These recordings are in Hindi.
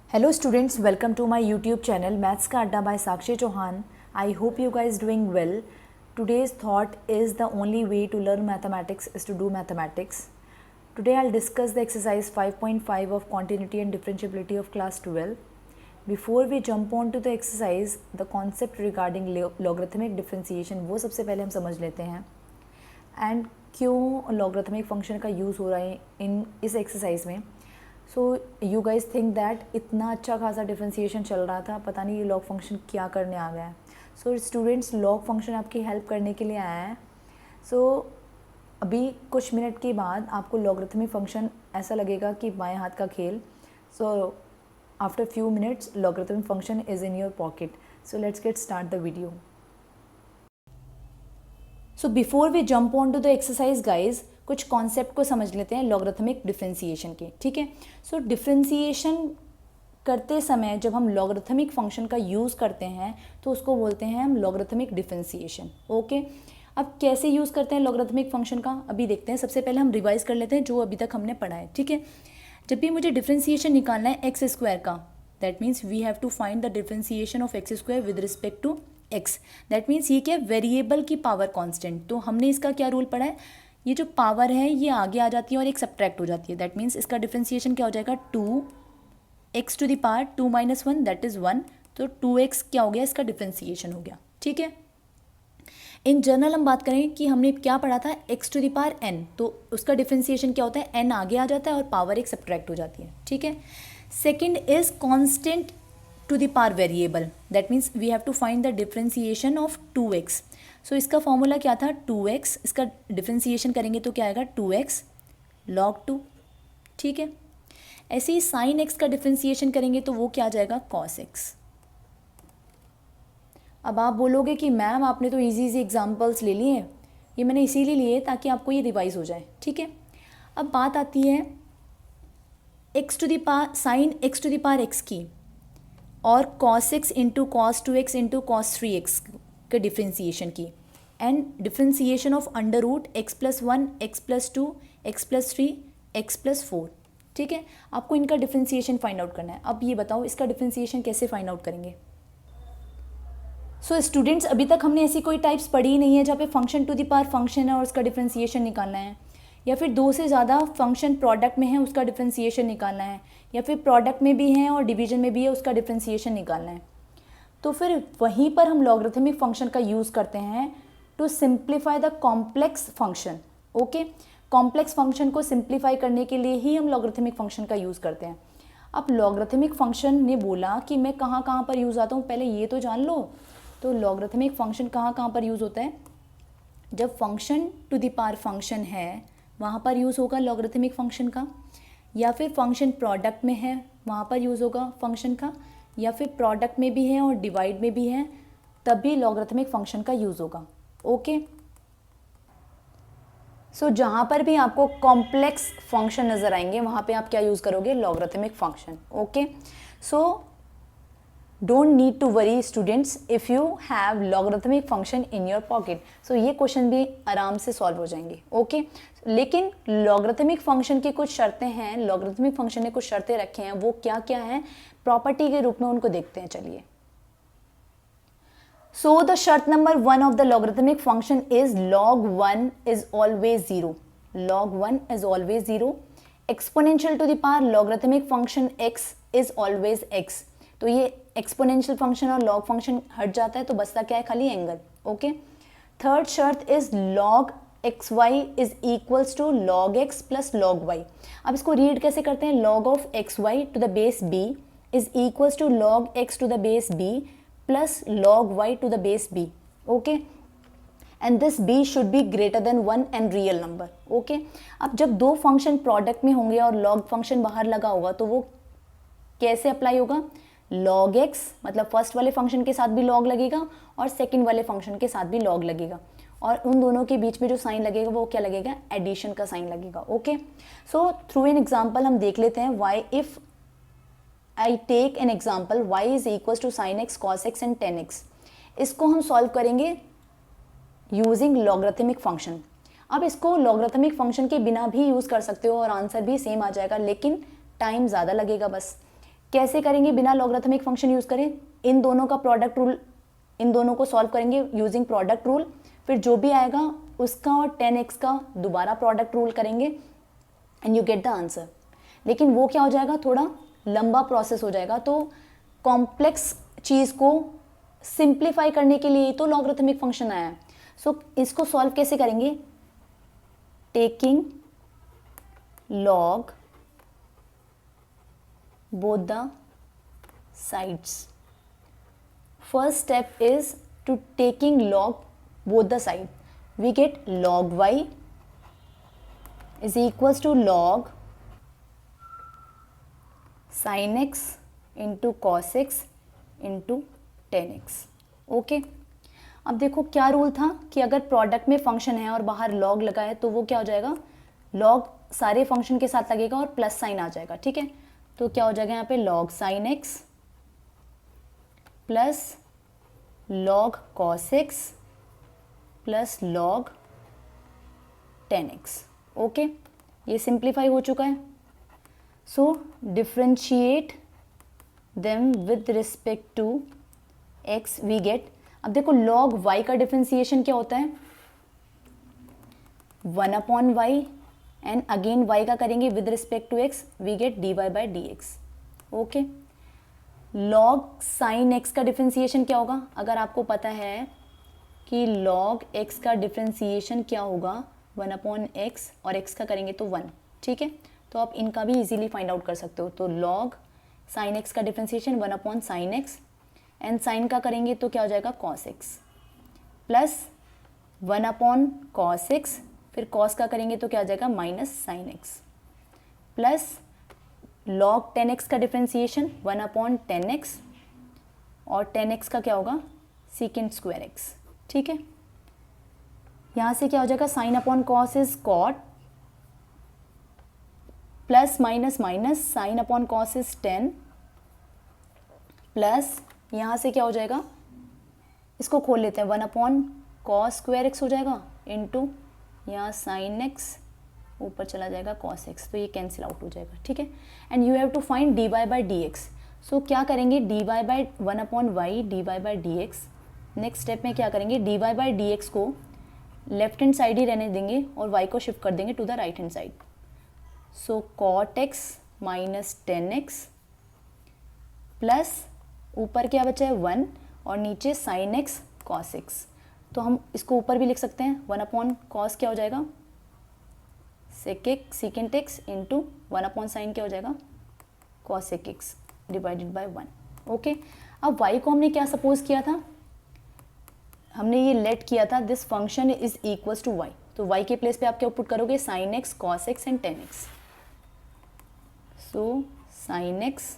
Hello students, welcome to my YouTube channel Maths का अड्डा by Sakshi Chauhan. I hope you guys doing well. Today's thought is the only way to learn mathematics is to do mathematics. Today I'll discuss the exercise 5.5 of continuity and differentiability of class 12. Before we jump on to the exercise, the concept regarding logarithmic differentiation वो सबसे पहले हम समझ लेते हैं एंड क्यों logarithmic फंक्शन का यूज़ हो रहा है इन इस एक्सरसाइज में. So you guys think that इतना अच्छा खासा डिफ्रेंसिएशन चल रहा था, पता नहीं ये लॉग फंक्शन क्या करने आ गया है. सो स्टूडेंट्स, लॉग फंक्शन आपकी हेल्प करने के लिए आया है. सो अभी कुछ मिनट के बाद आपको लॉगरिथमिक फंक्शन ऐसा लगेगा कि बाएं हाथ का खेल. So after few minutes logarithmic function is in your pocket. So let's get start the video. So before we jump on to the exercise guys, कुछ कॉन्सेप्ट को समझ लेते हैं लॉगरिथमिक डिफरेंशिएशन के. ठीक है. सो डिफरेंशिएशन करते समय जब हम लॉगरिथमिक फंक्शन का यूज़ करते हैं तो उसको बोलते हैं हम लॉगरिथमिक डिफरेंशिएशन. ओके. अब कैसे यूज़ करते हैं लॉगरिथमिक फंक्शन का अभी देखते हैं. सबसे पहले हम रिवाइज कर लेते हैं जो अभी तक हमने पढ़ा है. ठीक है. जब भी मुझे डिफरेंशिएशन निकालना है एक्स स्क्वायर का, that means we have to find the differentiation of x square with respect to x. That means ये क्या, वेरिएबल की पावर कांस्टेंट. तो हमने इसका क्या रूल पढ़ा है, ये जो पावर है ये आगे आ जाती है और एक सब्ट्रैक्ट हो जाती है. दैट मीन्स इसका डिफरेंशिएशन क्या हो जाएगा, 2x to the power 2 - 1 that is 1. तो 2x क्या हो गया, इसका डिफरेंशिएशन हो गया. ठीक है. इन जनरल हम बात करें कि हमने क्या पढ़ा था, x to the power n, तो उसका डिफरेंशिएशन क्या होता है, n आगे आ जाता है और पावर एक सब्ट्रैक्ट हो जाती है. ठीक है. Second is constant to the power variable. That means we have to find the differentiation of 2x. So इसका फॉर्मूला क्या था, 2x. इसका डिफरेंशिएशन करेंगे तो क्या आएगा, 2x log 2. ठीक है. ऐसे ही साइन x का डिफरेंशिएशन करेंगे तो वो क्या आ जाएगा, cos x. अब आप बोलोगे कि मैम आपने तो इजी इजी एग्जांपल्स ले लिए. ये मैंने इसीलिए लिए ताकि आपको ये रिवाइज हो जाए. ठीक है. अब बात आती है x to the power sine x to the power x की और cos x into cos 2x into cos 3x के डिफ्रेंसिएशन की and differentiation of under root x+1 x+2 x+3 x+4. ठीक है. आपको इनका डिफ्रेंसिएशन फाइंड आउट करना है. अब ये बताओ इसका डिफ्रेंसिएशन कैसे फाइंड आउट करेंगे. सो स्टूडेंट्स, अभी तक हमने ऐसी कोई टाइप्स पढ़ी ही नहीं है जहाँ पे function to the power function है और उसका डिफ्रेंसिएशन निकालना है, या फिर दो से ज़्यादा फंक्शन प्रोडक्ट में है उसका डिफ्रेंसिएशन निकालना है, या फिर प्रोडक्ट में भी है और डिवीजन में भी है उसका डिफ्रेंसिएशन निकालना है. तो फिर वहीं पर हम लॉगरिथमिक फंक्शन का यूज़ करते हैं to simplify the complex function. Okay. Complex function को सिंप्लीफाई करने के लिए ही हम लॉगरिथमिक फंक्शन का यूज़ करते हैं. अब लॉगरिथमिक फंक्शन ने बोला कि मैं कहाँ कहाँ पर यूज़ आता हूँ, पहले ये तो जान लो. तो लॉगरिथमिक फंक्शन कहाँ कहाँ पर यूज़ होता है, जब function to the power function है वहाँ पर यूज़ होगा लॉगरिथमिक फंक्शन का, या फिर फंक्शन प्रोडक्ट में है वहाँ पर यूज़ होगा फंक्शन का, या फिर प्रोडक्ट में भी है और डिवाइड में भी है तब भी लॉगरिथमिक फंक्शन का यूज़ होगा. ओके. सो जहाँ पर भी आपको कॉम्प्लेक्स फंक्शन नज़र आएंगे वहाँ पे आप क्या यूज़ करोगे, logarithmic function. Okay. So don't need to worry students if you have logarithmic function in your pocket. So ये क्वेश्चन भी आराम से सॉल्व हो जाएंगे. ओके. लेकिन लॉगरिथमिक फंक्शन की कुछ शर्तें हैं, लॉगरिथमिक फंक्शन ने कुछ शर्तें रखे हैं, वो क्या क्या हैं, प्रॉपर्टी के रूप में उनको देखते हैं. चलिए. सो द शर्त number 1 of the logarithmic function is log 1 is always 0. log 1 is always 0. Exponential to the power logarithmic function x is always x. तो ये एक्सपोनेंशियल फंक्शन और लॉग फंक्शन हट जाता है तो बचता क्या है, खाली एंगल. ओके. थर्ड शर्त is log xy is equals to log x plus log y. अब इसको रीड कैसे करते हैं, log of xy to the base b is equals to log x to the base b plus log y to the base b. Okay. And this b should be greater than 1 and real number. Okay. अब जब दो फंक्शन प्रोडक्ट में होंगे और log फंक्शन बाहर लगा होगा तो वो कैसे अप्लाई होगा, log x मतलब फर्स्ट वाले फंक्शन के साथ भी log लगेगा और सेकंड वाले फंक्शन के साथ भी log लगेगा, और उन दोनों के बीच में जो साइन लगेगा वो क्या लगेगा, एडिशन का साइन लगेगा. Okay. So through an example हम देख लेते हैं. y if I take an example y is equal to sine x cos x and tan x. इसको हम सॉल्व करेंगे यूजिंग लॉगरिथमिक फंक्शन. अब इसको लॉगरिथमिक फंक्शन के बिना भी यूज़ कर सकते हो और आंसर भी सेम आ जाएगा, लेकिन टाइम ज़्यादा लगेगा. बस कैसे करेंगे बिना लॉगरिथमिक फंक्शन यूज़ करें? इन दोनों का प्रोडक्ट रूल, इन दोनों को सॉल्व करेंगे यूजिंग प्रोडक्ट रूल, फिर जो भी आएगा उसका और 10x का दोबारा प्रोडक्ट रूल करेंगे and you get the answer. लेकिन वो क्या हो जाएगा, थोड़ा लंबा प्रोसेस हो जाएगा। तो कॉम्प्लेक्स चीज़ को सिंप्लीफाई करने के लिए तो लॉगरिथमिक फंक्शन आया है। सो इसको सॉल्व कैसे करेंगे? Taking log both the sides. First step is to taking log both the side. We get log y is equals to log sin x into cos x into tan x. Okay, अब देखो क्या रूल था कि अगर प्रोडक्ट में फंक्शन है और बाहर लॉग लगा है तो वो क्या हो जाएगा, लॉग सारे फंक्शन के साथ लगेगा और प्लस साइन आ जाएगा। ठीक है, तो क्या हो जाएगा यहाँ पे log sine x plus log cos x plus log tan x. Okay, ये सिंप्लीफाई हो चुका है। So differentiate them with respect to x we get, अब देखो लॉग वाई का डिफ्रेंशिएशन क्या होता है, 1/y एंड अगेन y का करेंगे with respect to x, we get dy by D x. Okay, log sine x का डिफ्रेंशिएशन क्या होगा, अगर आपको पता है कि लॉग x का डिफ्रेंशिएशन क्या होगा 1/x और x का करेंगे तो 1। ठीक है, तो आप इनका भी इजीली फाइंड आउट कर सकते हो। तो लॉग साइन x का differentiation 1/sin x and sine का करेंगे तो क्या हो जाएगा cos x plus 1/cos x, फिर cos का करेंगे तो क्या आ जाएगा minus sign x plus log 10x का डिफ्रेंशिएशन 1/10x और 10x का क्या होगा सीकेंट स्क्वायर एक्स। ठीक है, यहाँ से क्या हो जाएगा sine upon cos is cot plus minus minus sine upon cos is 10 plus यहाँ से क्या हो जाएगा, इसको खोल लेते हैं 1/cos स्क्वायर एक्स हो जाएगा इनटू यहाँ साइन एक्स ऊपर चला जाएगा कॉस एक्स, तो ये कैंसिल आउट हो जाएगा। ठीक है, and you have to find dy by D X. So क्या करेंगे dy by 1/y dy by D X. Next step में क्या करेंगे dy बाई डी एक्स को लेफ्ट हैंड साइड ही रहने देंगे और y को शिफ्ट कर देंगे to the right hand side. So cot x minus 10x plus ऊपर क्या बचा है 1 और नीचे साइन एक्स कॉस एक्स, तो हम इसको ऊपर भी लिख सकते हैं 1/cos क्या हो जाएगा सेकेंट एक्स इंटू 1/sin क्या हो जाएगा cosec x divided by 1। Okay, अब y को हमने क्या सपोज किया था, हमने ये लेट किया था this function is equals to y, तो y के प्लेस पे आप क्या पुट करोगे sine x cos x and 10x। So sine x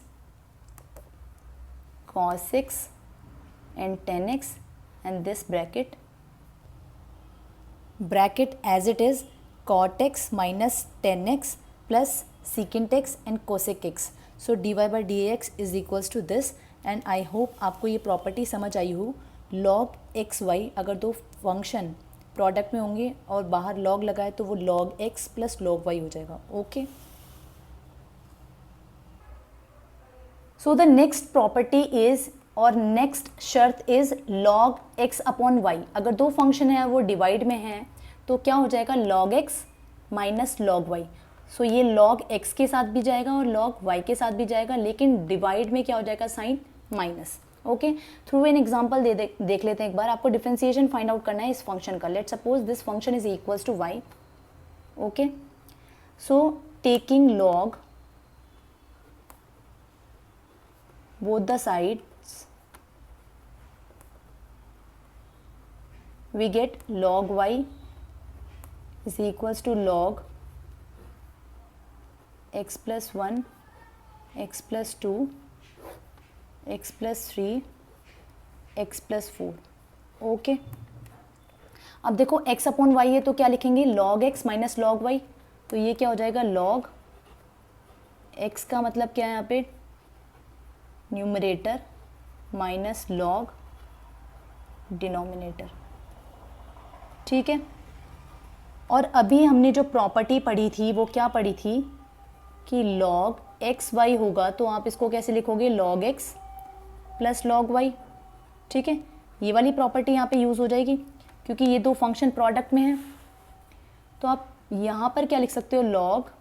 cos x and 10x and this bracket as it is cot x minus 10x plus secant x and cosec x. So dy by dx is equals to this and I hope आपको ये प्रॉपर्टी समझ आई हो। log x y अगर दो फंक्शन प्रोडक्ट में होंगे और बाहर log लगाए तो वो log x plus log y हो जाएगा। Okay, so the next property is और नेक्स्ट शर्त is log x upon y। अगर दो फंक्शन है वो डिवाइड में है तो क्या हो जाएगा log x minus log y। सो ये log x के साथ भी जाएगा और log y के साथ भी जाएगा, लेकिन डिवाइड में क्या हो जाएगा sign minus. Okay, through an example देख लेते हैं एक बार। आपको डिफरेंशिएशन फाइंड आउट करना है इस फंक्शन का। Let suppose this function is equals to y। Okay, so taking log both the sides we get log y is equals to log x plus 1 x plus 2 x plus 3 x plus 4। Okay, अब देखो x अपॉन y है तो क्या लिखेंगे log x minus log y, तो ये क्या हो जाएगा log x का मतलब क्या है यहाँ पे न्यूमरेटर माइनस लॉग डिनोमिनेटर। ठीक है, और अभी हमने जो प्रॉपर्टी पढ़ी थी वो क्या पढ़ी थी कि लॉग एक्स वाई होगा तो आप इसको कैसे लिखोगे, log x plus log y. ठीक है, ये वाली प्रॉपर्टी यहाँ पे यूज़ हो जाएगी क्योंकि ये दो फंक्शन प्रोडक्ट में है। तो आप यहाँ पर क्या लिख सकते हो, log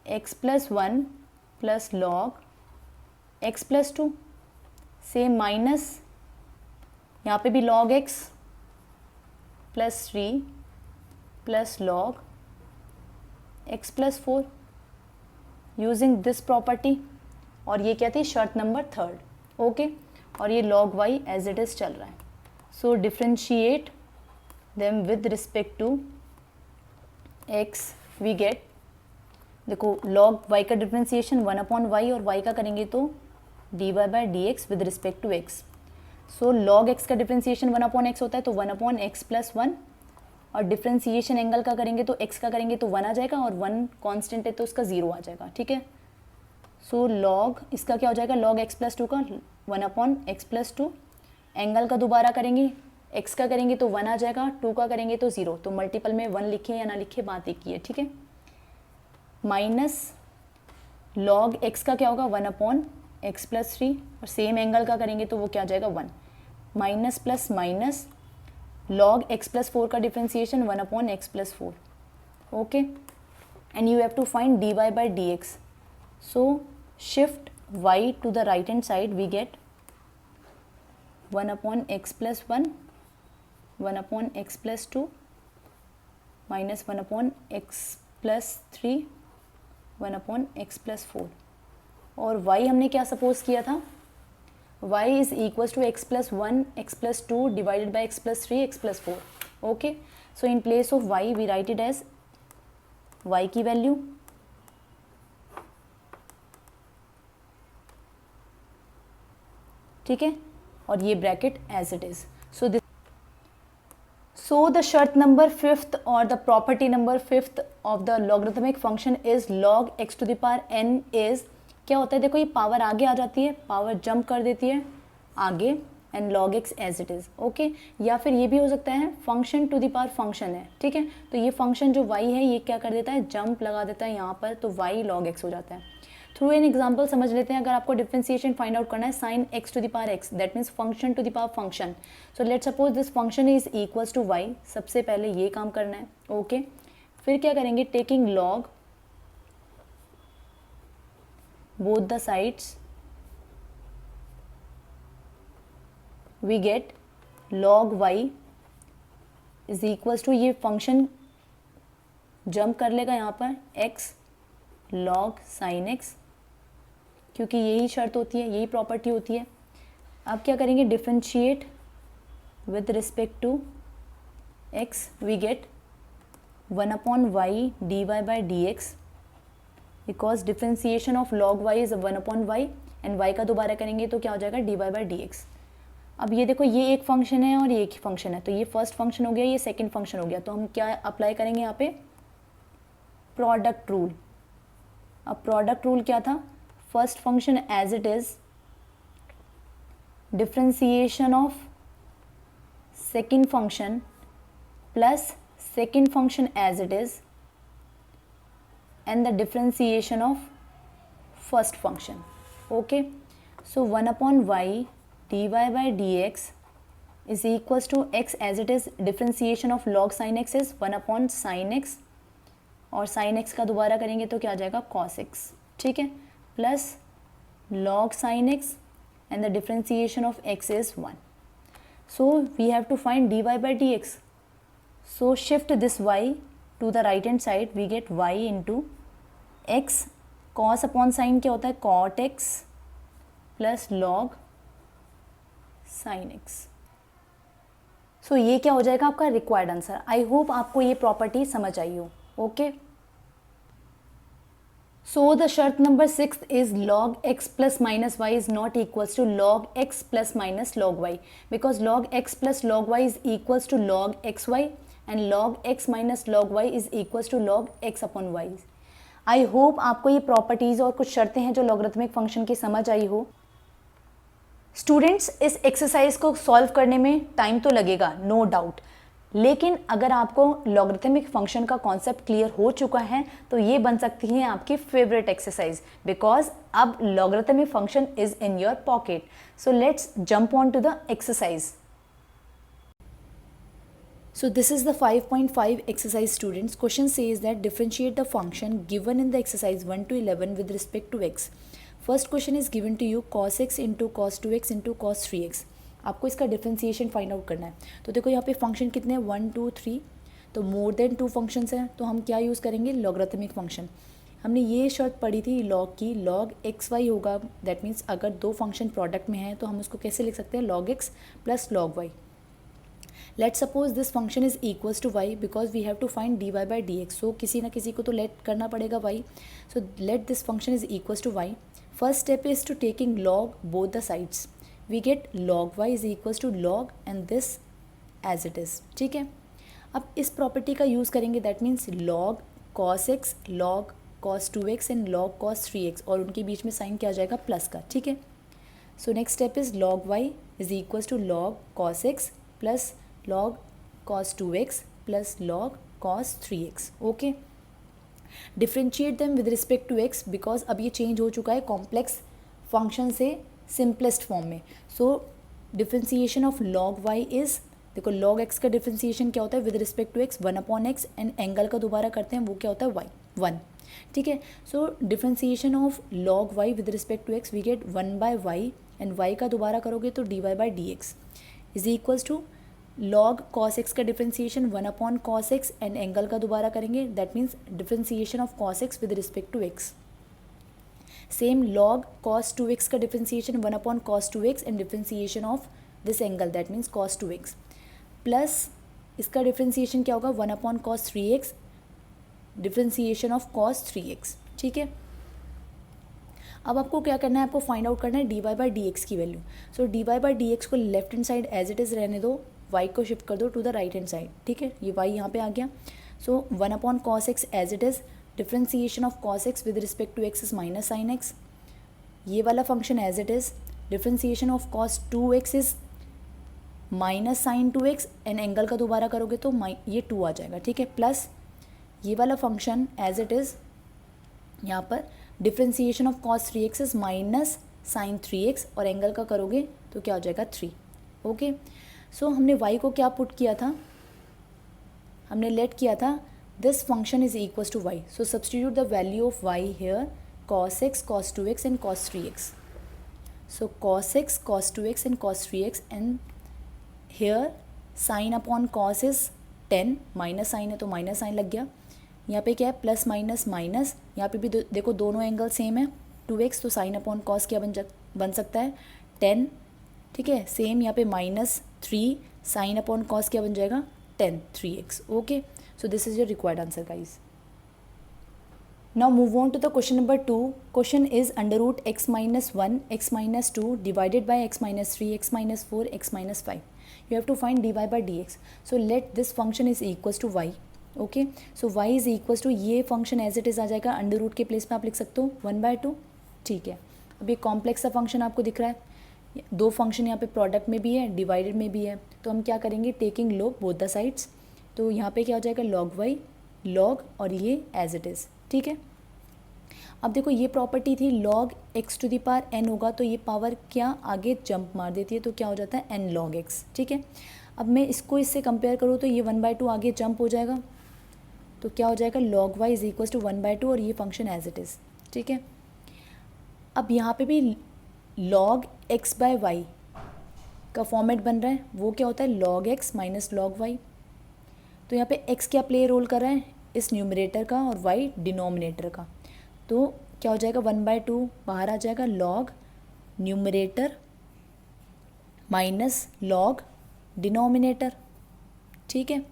x plus one plus log x plus two, same minus यहाँ पे भी log x plus three plus log x plus four using this property. और ये क्या थी, शर्त नंबर थर्ड। ओके, और ये log y as it is चल रहा है। So differentiate them with respect to x, we get, देखो लॉग वाई का डिफ्रेंशिएशन 1/y और y का करेंगे तो dy/dx with respect to x। So लॉग x का डिफ्रेंशिएशन 1/x होता है तो 1/x प्लस 1, और डिफ्रेंशिएशन एंगल का करेंगे तो x का करेंगे तो 1 आ जाएगा, और 1 कांस्टेंट है तो उसका 0 आ जाएगा। ठीक है, सो लॉग इसका क्या हो जाएगा, लॉग x प्लस 2 का 1/x प्लस 2, एंगल का दोबारा करेंगे, x का करेंगे तो 1 आ जाएगा, 2 का करेंगे तो 0, तो मल्टीपल में 1 लिखे या ना लिखे बात एक ही है। ठीक है, माइनस लॉग x का क्या होगा, 1/x प्लस 3, और सेम एंगल का करेंगे तो वो क्या आ जाएगा 1, minus plus minus log x plus 4 का differentiation 1/x plus 4। Okay, and you have to find dy/dx। So shift y to the right hand side, we get 1/x plus 1, 1/x plus 2, minus 1/x plus 3, 1/x plus 4। और y हमने क्या सपोज किया था, y is equals to x plus 1, x plus 2 divided by x plus 3, x plus 4। Okay, so in place of y we write it as y की वैल्यू ठीक है, और ये bracket as it is. So the शर्त नंबर 5th और the property number 5th of the logarithmic function is log x to the power n is, क्या होता है, देखो ये पावर आगे आ जाती है, पावर जंप कर देती है आगे, and log x as it is. Okay, या फिर ये भी हो सकता है function to the power function है। ठीक है, तो ये फंक्शन जो y है ये क्या कर देता है, जंप लगा देता है यहाँ पर, तो y लॉग एक्स हो जाता है। थ्रू एन एग्जाम्पल समझ लेते हैं, अगर आपको डिफ्रेंशिएशन फाइंड आउट करना है sine x to the power x, that means function to the power function. So let suppose this function is equals to y, सबसे पहले ये काम करना है। ओके, फिर क्या करेंगे, taking log both the sides we get log y is equals to, ये फंक्शन जंप कर लेगा यहाँ पर एक्स लॉग साइन एक्स, क्योंकि यही शर्त होती है, यही प्रॉपर्टी होती है। अब क्या करेंगे, differentiate with respect to x, we get 1/y dy/dx, because differentiation of log y is 1/y, and y का दोबारा करेंगे तो क्या हो जाएगा dy/dx। अब ये देखो ये एक फंक्शन है और ये एक फंक्शन है, तो ये फर्स्ट फंक्शन हो गया, ये सेकेंड फंक्शन हो गया, तो हम क्या अप्लाई करेंगे यहाँ पे, प्रोडक्ट रूल। अब प्रोडक्ट रूल क्या था, first function as it is, differentiation of second function plus second function as it is, and the differentiation of first function. Okay, so 1/y dy/dx is equals to x as it is, differentiation of log sin x is 1/sin x, और sin x का दोबारा करेंगे तो क्या आ जाएगा cos x। ठीक है, plus log sin x, and the differentiation of x is 1. So we have to find dy/dx. So shift this y to the right hand side, we get y into x, cos upon sin क्या होता है, cot x plus log sin x। सो ये क्या हो जाएगा आपका रिक्वायर्ड आंसर। आई होप आपको ये प्रॉपर्टी समझ आई हो। ओके, सो द शर्त number 6 is log x plus minus y is not equals to log x plus minus log y, because log x plus log y is equals to log xy, and log x minus log y is equals to log x upon y। I hope आपको ये प्रॉपर्टीज और कुछ शर्तें हैं जो लॉगरिथमिक फंक्शन की समझ आई हो। स्टूडेंट्स, इस एक्सरसाइज को सॉल्व करने में टाइम तो लगेगा, नो डाउट, लेकिन अगर आपको लॉगरिथमिक फंक्शन का कॉन्सेप्ट क्लियर हो चुका है तो ये बन सकती है आपकी फेवरेट एक्सरसाइज, बिकॉज अब logarithmic function is in your pocket. So let's jump on to the exercise. So this is the 5.5 exercise, students. Question says that differentiate the function given in the exercise 1 to 11 with respect to x. First question is given to you cos x into cos 2x into cos 3x. आपको इसका डिफ्रेंसिएशन फाइंड आउट करना है. तो देखो यहाँ पे फंक्शन कितने हैं, 1 2 3, तो मोर देन 2 फंक्शंस हैं, तो हम क्या यूज़ करेंगे, लॉगरिथमिक फंक्शन. हमने ये शर्त पढ़ी थी लॉग की, लॉग एक्स वाई होगा. दैट मीन्स अगर दो फंक्शन प्रोडक्ट में हैं तो हम उसको कैसे लिख सकते हैं, log x plus log Y. Let suppose this function is equals to Y because we have to find D Y by D X. So किसी ना किसी को तो लेट करना पड़ेगा Y. So let this function is equals to Y. First step is to taking log both the sides. We get log y is equals to log and this as it is. ठीक है, अब इस प्रॉपर्टी का यूज़ करेंगे. That means log cos x, log cos 2x and log cos 3x, और उनके बीच में साइन क्या आ जाएगा, प्लस का. ठीक है, so next step is log y is equals to log cos x plus log cos 2x plus log cos 3x. Okay, differentiate them with respect to x because अब ये चेंज हो चुका है कॉम्प्लेक्स फंक्शन से सिंपलेस्ट फॉर्म में. So differentiation of log y is, देखो log x का डिफ्रेंसिएशन क्या होता है with respect to x, 1/x, and angle का दोबारा करते हैं वो क्या होता है, y 1. ठीक है, so differentiation of log y with respect to x we get 1/y and y का दोबारा करोगे तो dy by D X is equals to log cos x का differentiation 1/cos x and angle का दोबारा करेंगे. That means differentiation of cos x with respect to x. Same log cos 2x का differentiation 1/cos 2x and differentiation of this angle, that means cos 2x, plus इसका डिफ्रेंसिएशन क्या होगा, 1/cos 3x differentiation of cos 3x. ठीक है, अब आपको क्या करना है, आपको फाइंड आउट करना है D Y by D X की value. So D Y by D x को left hand side as it is रहने दो, y को शिफ्ट कर दो to the right hand side. ठीक है, ये y यहाँ पे आ गया. So 1/cos x as it is, differentiation of cos x with respect to x is minus sine x. ये वाला function as it is, differentiation of cos 2x is minus sine 2x and angle का दोबारा करोगे तो ये 2 आ जाएगा. ठीक है, प्लस ये वाला फंक्शन एज इट इज़, यहाँ पर differentiation of cos 3x is minus sine 3x और एंगल का करोगे तो क्या हो जाएगा, 3. ओके, सो हमने y को क्या पुट किया था, हमने लेट किया था this function is equals to y. So substitute the value of y here, cos x, cos 2x and cos 3x. So cos x, cos 2x and cos 3x and here sine upon cos is 10, minus sine है तो माइनस साइन लग गया. यहाँ पे क्या है, प्लस माइनस माइनस, यहाँ पे भी देखो दोनों एंगल सेम है, 2x, तो साइन अपॉन cos क्या बन सकता है, 10. ठीक है, सेम यहाँ पे -3 साइन अपॉन cos क्या बन जाएगा, 10 3x. Okay, so this is your required answer guys. Now move on to the question number 2. Question is under root x minus 1, x minus 2 divided by x minus 3, x minus 4, x minus 5. You have to find dy by dx. So let this function is equals to y. Okay, so y is equals to, ये फंक्शन एज इट इज़ आ जाएगा, अंडर रूट के प्लेस में आप लिख सकते हो 1/2. ठीक है, अब ये कॉम्प्लेक्स सा फंक्शन आपको दिख रहा है, दो फंक्शन यहाँ पे प्रोडक्ट में भी है, डिवाइडेड में भी है, तो हम क्या करेंगे, taking log both the sides. तो यहाँ पे क्या हो जाएगा, log y, log और ये एज इट इज़. ठीक है, अब देखो ये प्रॉपर्टी थी log x to the power n होगा तो ये पावर क्या आगे जंप मार देती है, तो क्या हो जाता है n log x. ठीक है, अब मैं इसको इससे कंपेयर करूँ तो ये 1/2 आगे जंप हो जाएगा, तो क्या हो जाएगा, log y is equals to 1/2 और ये फंक्शन एज इट इज़. ठीक है, अब यहाँ पे भी log x बाय वाई का फॉर्मेट बन रहा है, वो क्या होता है, log x minus log y. तो यहाँ पे x क्या प्ले रोल कर रहा है, इस न्यूमरेटर का, और y डिनोमिनेटर का. तो क्या हो जाएगा, 1/2 बाहर आ जाएगा, log numerator minus log denominator. ठीक है,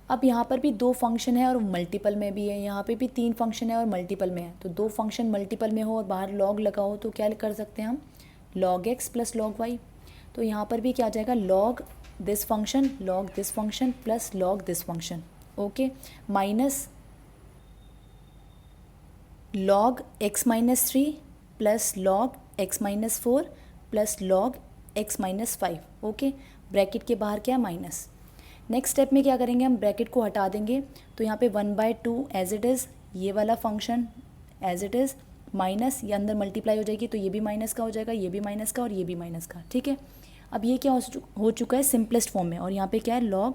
अब यहाँ पर भी दो फंक्शन है और मल्टीपल में भी है, यहाँ पे भी 3 फंक्शन है और मल्टीपल में है. तो दो फंक्शन मल्टीपल में हो और बाहर log लगा हो तो क्या कर सकते हैं हम, log x plus log y. तो यहाँ पर भी क्या आ जाएगा, log this function plus log this function. Okay, minus log x minus 3 plus log x minus 4 plus log x minus 5. Okay, bracket के बाहर क्या है, माइनस. नेक्स्ट स्टेप में क्या करेंगे, हम ब्रैकेट को हटा देंगे, तो यहाँ पे 1/2 एज इट इज़, ये वाला function as it is, minus ये अंदर मल्टीप्लाई हो जाएगी तो ये भी माइनस का हो जाएगा, ये भी माइनस का और ये भी माइनस का, ठीक है। अब ये क्या हो चुका है सिंपलेस्ट फॉर्म में, और यहाँ पे क्या है log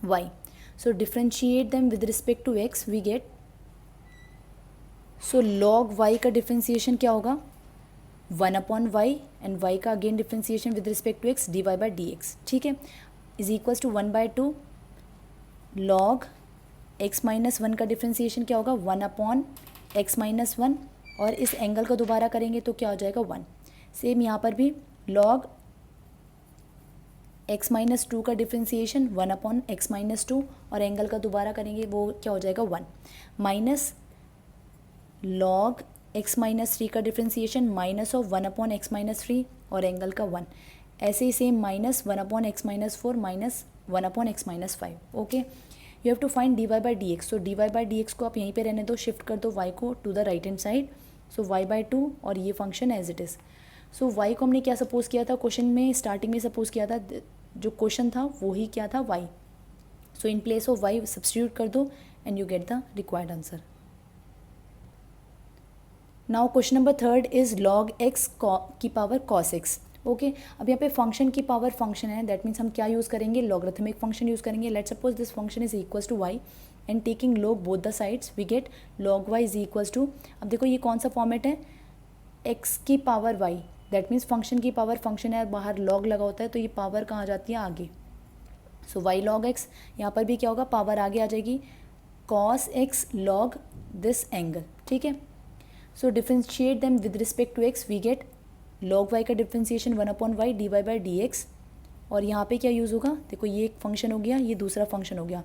y. So differentiate them with respect to x we get, so log y का डिफ्रेंशिएशन क्या होगा 1/y एंड y का again differentiation with respect to x dy/dx, ठीक है, is equals to 1/2 log x-1 का डिफ्रेंशिएशन क्या होगा 1/x-1, और इस एंगल का दोबारा करेंगे तो क्या हो जाएगा 1. सेम यहाँ पर भी log x-2 का डिफ्रेंशिएशन 1/x-2, और एंगल का दोबारा करेंगे वो क्या हो जाएगा 1, माइनस log x-3 का डिफ्रेंशिएशन माइनस ऑफ 1/x-3 और एंगल का 1, ऐसे ही same minus 1/x-4 minus 1/x-5. Okay, you have to find dy/dx. So dy/dx को आप यहीं पे रहने दो, शिफ्ट कर दो y को to the right hand side, so y/2 और ये function as it is. So y को हमने क्या सपोज किया था क्वेश्चन में, स्टार्टिंग में सपोज किया था, जो क्वेश्चन था वो ही क्या था y. So in place of y substitute कर दो and you get the required answer. Now question number 3 is log x की पावर cos x. ओके, अब यहाँ पे फंक्शन की पावर फंक्शन है, दैट मीन्स हम क्या यूज़ करेंगे, लॉगरिथमिक फंक्शन यूज़ करेंगे. Let's suppose this function is equals to y and taking log both the sides we get log y is equals to, अब देखो ये कौन सा फॉर्मेट है, x की power y, that means function की पावर फंक्शन है, बाहर log लगा होता है तो ये पावर कहाँ जाती है आगे. सो y log x, यहाँ पर भी क्या होगा पावर आगे आ जाएगी cos x log this angle, ठीक है. So differentiate them with respect to x we get log y का डिफ्रेंशिएशन 1/y dy/dx, और यहाँ पे क्या यूज़ होगा, देखो ये एक फंक्शन हो गया, ये दूसरा फंक्शन हो गया,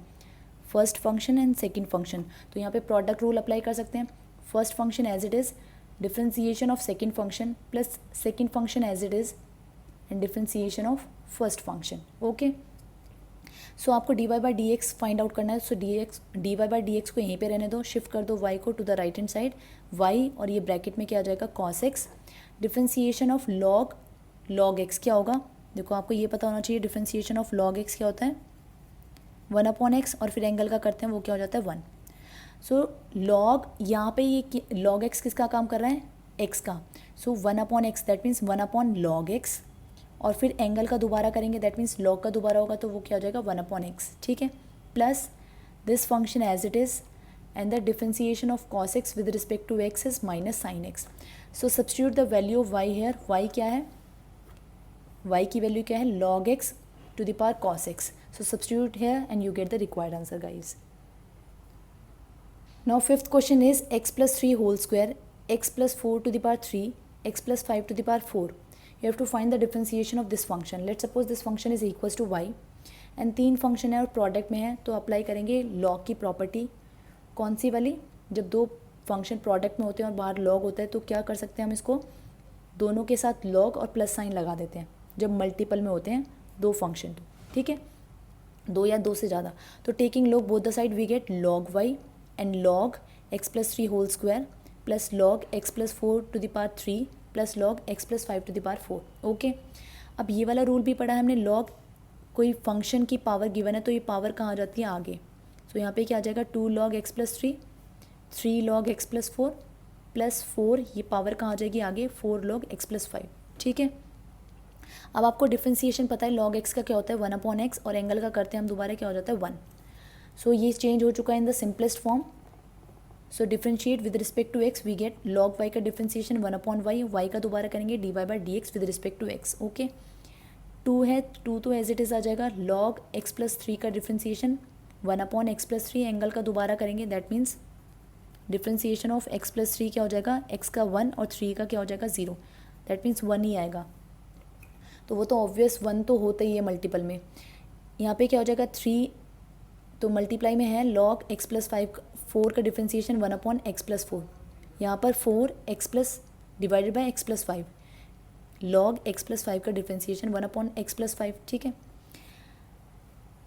first function and second function, तो यहाँ पे प्रोडक्ट रूल अप्लाई कर सकते हैं. First function as it is, differentiation of second function plus second function as it is and differentiation of first function. Okay, so आपको dy/dx फाइंड आउट करना है. सो dy/dx को यहीं पे रहने दो, शिफ्ट कर दो y को to the right hand side, y और ये ब्रैकेट में क्या आ जाएगा cos x, differentiation of log x क्या होगा, देखो आपको ये पता होना चाहिए डिफ्रेंशिएशन ऑफ log x क्या होता है 1/x, और फिर एंगल का करते हैं वो क्या हो जाता है 1. सो log यहाँ पे ये log x किसका काम कर रहा है x का, सो 1/x that means 1/log x, और फिर एंगल का दोबारा करेंगे दैट मीन्स log का दोबारा होगा तो वो क्या हो जाएगा 1/x, ठीक है, plus this function as it is and the differentiation of cos x with respect to x is minus sin x. So substitute the value of y here, y क्या है, y की वैल्यू क्या है log x to the power cos x. So substitute here and you get the required answer guys. Now fifth question is x+3 whole square, x+4 to the power 3, x+5 to the power 4. You have to find the differentiation of this function. Let's suppose this function is equals to y and 3 function है और प्रोडक्ट में है, तो अप्लाई करेंगे log की प्रॉपर्टी. कौन सी वाली, जब 2 फंक्शन प्रोडक्ट में होते हैं और बाहर log होता है तो क्या कर सकते हैं हम, इसको दोनों के साथ log और प्लस साइन लगा देते हैं जब मल्टीपल में होते हैं 2 फंक्शन, ठीक है, 2 या 2 से ज़्यादा. तो taking log both the side we get log y and log x+3 whole square plus log x+4 to the power 3 plus log x+5 to the power 4. Okay, अब ये वाला रूल भी पढ़ा है हमने, log कोई फंक्शन की पावर गिवन है तो ये पावर कहाँ आ जाती है आगे. सो यहाँ पे क्या आ जाएगा 2 log x+3, 3 log x+4 plus 4, ये पावर कहाँ आ जाएगी आगे 4 log x+5, ठीक है. अब आपको डिफ्रेंशिएशन पता है log x का क्या होता है 1/x, और एंगल का करते हैं हम दोबारा क्या हो जाता है 1. सो ये चेंज हो चुका है in the simplest form. So differentiate with respect to x we get log y का डिफ्रेंशिएशन 1/y, y का दोबारा करेंगे dy/dx with respect to x. Okay, 2 है, 2 तो एज इट इज़ आ जाएगा, log x+3 का डिफ्रेंशिएशन 1/x+3, एंगल का दोबारा करेंगे that means differentiation of x+3 क्या हो जाएगा, x का 1 और 3 का क्या हो जाएगा 0, दैट मीन्स 1 ही आएगा. तो वो तो ऑब्वियस 1 तो होता ही है मल्टीपल में. यहाँ पे क्या हो जाएगा 3 तो मल्टीप्लाई में है log x+4 का डिफ्रेंशिएशन 1/x+4, यहाँ पर 4x+ divided by x+5, log x+5 का डिफ्रेंशिएशन 1/x+5, ठीक है.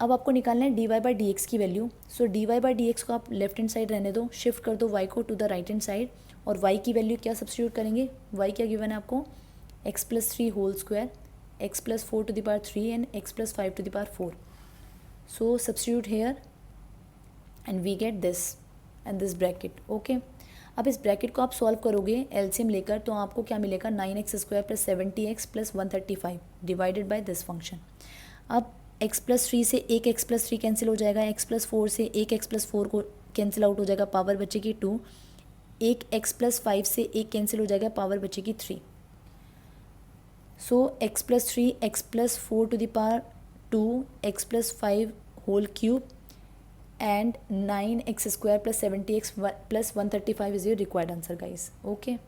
अब आपको निकालना है dy/dx की वैल्यू. सो dy/dx को आप लेफ्ट हैंड साइड रहने दो, शिफ्ट कर दो y को to the right hand side, और y की वैल्यू क्या सब्स्टिट्यूट करेंगे, y क्या गिवन है आपको x+3 whole square, x+4 to the power 3 and x+5 to the power 4. So substitute here and we get this and this bracket. Okay. अब इस ब्रैकेट को आप सॉल्व करोगे एलसीएम लेकर, तो आपको क्या मिलेगा, 9x² plus 70x plus 135 divided by this function. अब x प्लस 3 से एक x प्लस 3 कैंसिल हो जाएगा, x प्लस 4 से एक x प्लस 4 को कैंसिल आउट हो जाएगा, पावर बचेगी 2. एक x प्लस 5 से एक कैंसिल हो जाएगा, पावर बचेगी 3. So x plus 3 x plus 4 to the power 2 x plus 5 whole cube and 9x² plus 70x plus 135 is your required answer, guys. Okay.